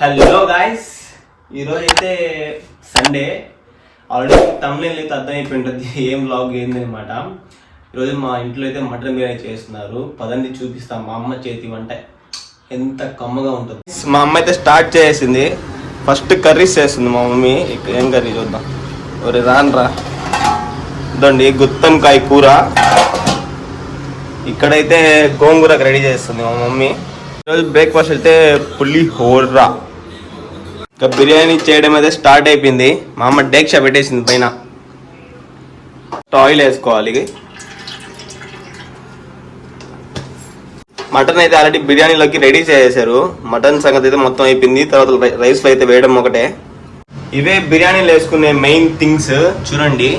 Hello guys, ఈరోజు అయితే Sunday. Already తమిళ అయితే అర్థమైపోయి ఉంటుంది ఏం వ్లాగ్ ఏంది అనమాట. ఈరోజు మా ఇంట్లో అయితే మటన్ బిర్యానీ చేస్తున్నారు. పదండి చూపిస్తాం మా అమ్మ చేతి వంట ఎంత కమ్మగా ఉంటుంది. మా అమ్మ అయితే స్టార్ట్ చేసింది. ఫస్ట్ కర్రీస్ చేస్తుంది మా మమ్మీ. ఏం కర్రీ చూద్దాం. ఒరే రాన్రా ఇదండి గుత్తంకాయ కూర. ఇక్కడైతే గోంగూరకు రెడీ చేస్తుంది మా మమ్మీ. ఈరోజు బ్రేక్ఫాస్ట్ అయితే పులిహోర. ఇంకా బిర్యానీ చేయడం అయితే స్టార్ట్ అయిపోయింది. మా అమ్మ డేక్షా పెట్టేసింది పైన. ఆయిల్ వేసుకోవాలి. మటన్ అయితే ఆల్రెడీ బిర్యానీలోకి రెడీ చేసేసారు. మటన్ సంగతి అయితే మొత్తం అయిపోయింది. తర్వాత రైస్లో అయితే వేయడం ఒకటే. ఇవే బిర్యానీలో వేసుకునే మెయిన్ థింగ్స్ చూడండి.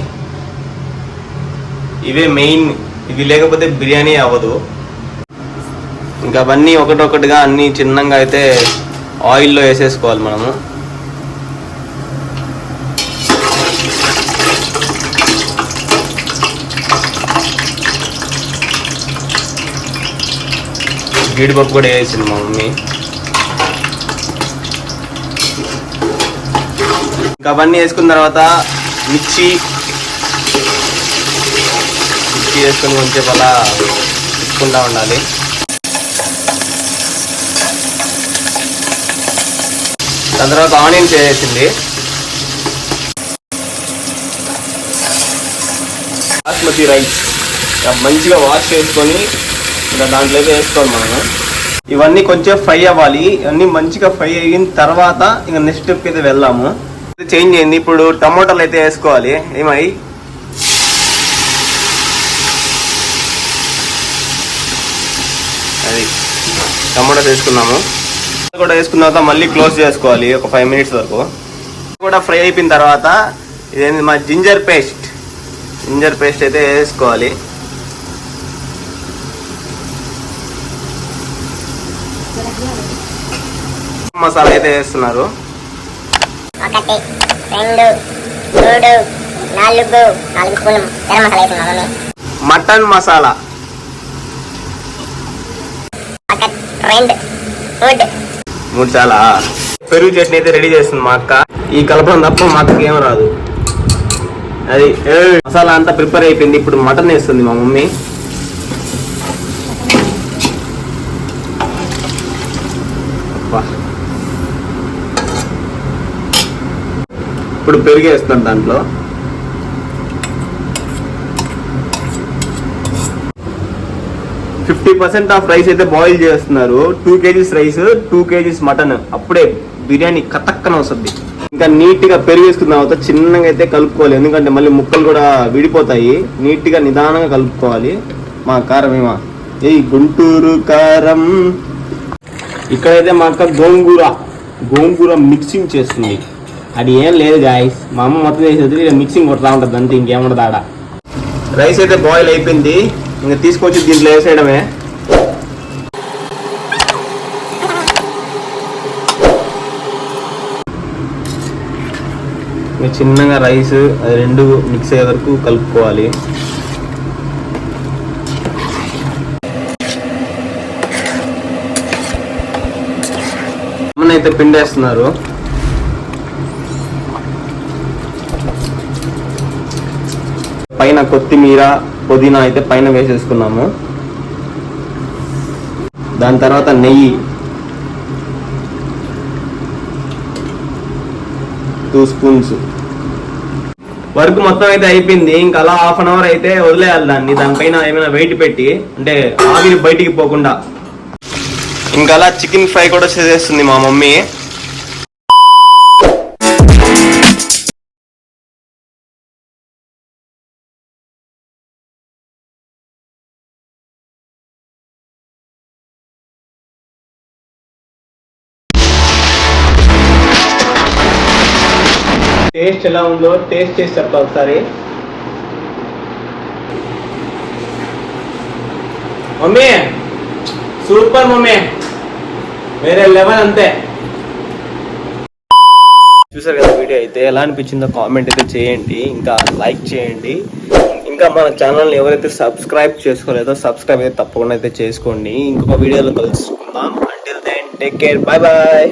ఇవే మెయిన్. ఇవి లేకపోతే బిర్యానీ అవ్వదు. ఇంకా అవన్నీ ఒకటొకటిగా అన్నీ చిన్నగా అయితే ఆయిల్లో వేసేసుకోవాలి మనము. జీడిపప్పు కూడా వేసింది మా మమ్మీ. ఇంకా అవన్నీ వేసుకున్న తర్వాత మిర్చి వేసుకొని కొంచెం అలా తిప్పుకుంటూ ఉండాలి. దాని తర్వాత ఆనియన్స్ వేసింది. బాస్మతి రైస్ మంచిగా వాష్ చేసుకొని ఇంకా దాంట్లో అయితే వేసుకోవాలి మనము. ఇవన్నీ కొంచెం ఫ్రై అవ్వాలి. ఇవన్నీ మంచిగా ఫ్రై అయిన తర్వాత ఇంకా నెక్స్ట్ స్టెప్ అయితే వెళ్దాము. చేంజ్ అయింది. ఇప్పుడు టమోటాలు అయితే వేసుకోవాలి. ఏమై అది టమోటాలు వేసుకున్నాము. కూడా వేసుకున్న తర్వాత మళ్ళీ క్లోజ్ చేసుకోవాలి ఒక 5 minutes వరకు. కూడా ఫ్రై అయిపోయిన తర్వాత ఇదేంటి మా జింజర్ పేస్ట్ అయితే వేసుకోవాలి. మసాలా అయితే వేస్తున్నారు. 1 2 3 4 స్పూన్లు గరం మసాలా వేస్తున్నాను. మటన్ మసాలా 2 3 చాలా. పెరుగు చట్నీ అయితే రెడీ చేస్తుంది మా అక్క. ఈ కలపడం తప్ప మా అక్కకి ఏం రాదు. అది మసాలా అంతా ప్రిపేర్ అయిపోయింది. ఇప్పుడు మటన్ వేస్తుంది మా మమ్మీ. ఇప్పుడు పెరుగు వేస్తున్నాను దాంట్లో. ఆఫ్ రైస్ అయితే బాయిల్ చేస్తున్నారు. 2 kgs రైస్ 2 kgs మటన్. అప్పుడే బిర్యానీ కతక్కన వస్తుంది. ఇంకా నీట్ గా పెరుగు వేసుకున్న తర్వాత చిన్నగా అయితే కలుపుకోవాలి. ఎందుకంటే మళ్ళీ ముక్కలు కూడా విడిపోతాయి. నీట్ గా నిదానంగా కలుపుకోవాలి. మా కారం ఏమా ఏ గుంటూరు కారం. ఇక్కడైతే మా అక్క గోంగూర మిక్సింగ్ చేస్తుంది. అది ఏం లేదు గాయస్, మా అమ్మ మొత్తం చేసేది మిక్సింగ్ కొట్టా ఉంటుంది అంతే, ఇంకేముండదు ఆడ. రైస్ అయితే బాయిల్ అయిపోయింది. ఇంకా తీసుకొచ్చి దీంట్లో వేసేయడమే. చిన్నగా రైస్ అది రెండు మిక్స్ అయ్యే వరకు కలుపుకోవాలి. అమ్మనైతే పిండేస్తున్నారు. పైన కొత్తిమీర పుదీనా అయితే పైన వేసేసుకున్నాము. దాని తర్వాత నెయ్యి 2 స్పూన్స్. వర్క్ మొత్తం అయితే అయిపోయింది. ఇంకా అలా 1/2 hour అయితే వదిలేయాలి దాన్ని. దానిపైన ఏమైనా వెయిట్ పెట్టి, అంటే ఆవిరి బయటికి పోకుండా. ఇంకా అలా చికెన్ ఫ్రై కూడా చేసేస్తుంది మా మమ్మీ. టేస్ట్ ఎలా ఉందో టేస్ట్ చేసి చెప్పా ఒకసారి. మమ్మీ సూపర్ మమ్మీ, వేరే లెవెల్ అంతే. చూసారు కదా వీడియో అయితే. ఎలా అనిపించిందో కామెంట్ అయితే చేయండి. ఇంకా లైక్ చేయండి. ఇంకా మన ఛానల్ని ఎవరైతే సబ్స్క్రైబ్ చేసుకోలేదో సబ్స్క్రైబ్ అయితే తప్పకుండా అయితే చేసుకోండి. ఇంకొక వీడియోలో కలుసుకుందాం. Until then take care, bye bye.